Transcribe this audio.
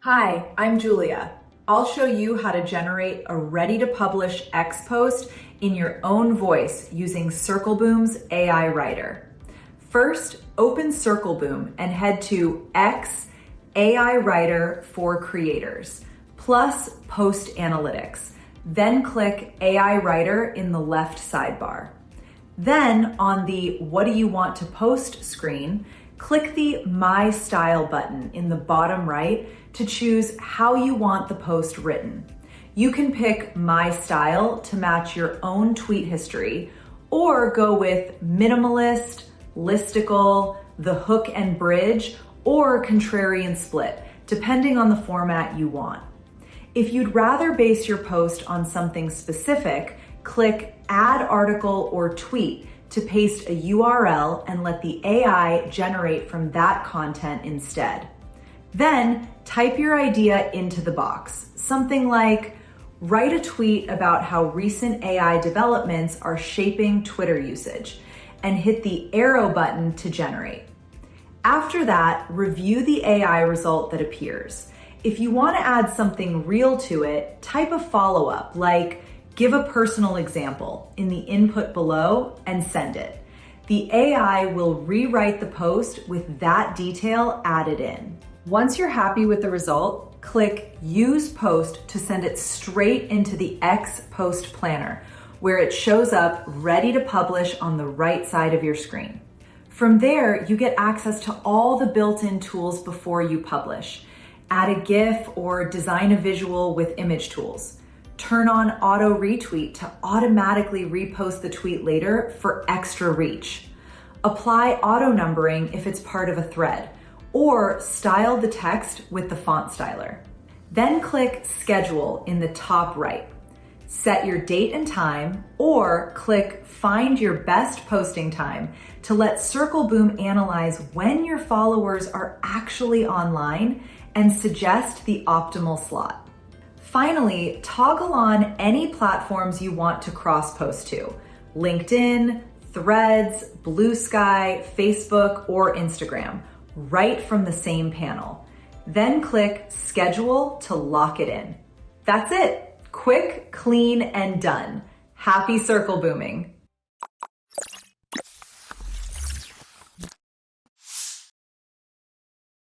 Hi, I'm Julia. I'll show you how to generate a ready-to-publish X post in your own voice using Circleboom's AI Writer. First, open Circleboom and head to X AI Writer for Creators, plus Post Analytics. Then click AI Writer in the left sidebar. Then on the What do you want to post screen, click the My Style button in the bottom right to choose how you want the post written. You can pick My Style to match your own tweet history, or go with minimalist, listicle, the hook and bridge, or contrarian split, depending on the format you want. If you'd rather base your post on something specific, click Add Article or Tweet to paste a URL and let the AI generate from that content instead. Then type your idea into the box. Something like, write a tweet about how recent AI developments are shaping Twitter usage, and hit the arrow button to generate. After that, review the AI result that appears. If you want to add something real to it, type a follow-up like, give a personal example in the input below and send it. The AI will rewrite the post with that detail added in. Once you're happy with the result, click Use Post to send it straight into the X Post Planner, where it shows up ready to publish on the right side of your screen. From there, you get access to all the built-in tools before you publish. Add a GIF or design a visual with image tools. Turn on auto retweet to automatically repost the tweet later for extra reach. Apply auto numbering if it's part of a thread, or style the text with the font styler. Then click Schedule in the top right. Set your date and time, or click Find your best posting time to let Circleboom analyze when your followers are actually online and suggest the optimal slot. Finally, toggle on any platforms you want to cross-post to: LinkedIn, Threads, Blue Sky, Facebook, or Instagram, right from the same panel. Then click Schedule to lock it in. That's it. Quick, clean, and done. Happy circle booming.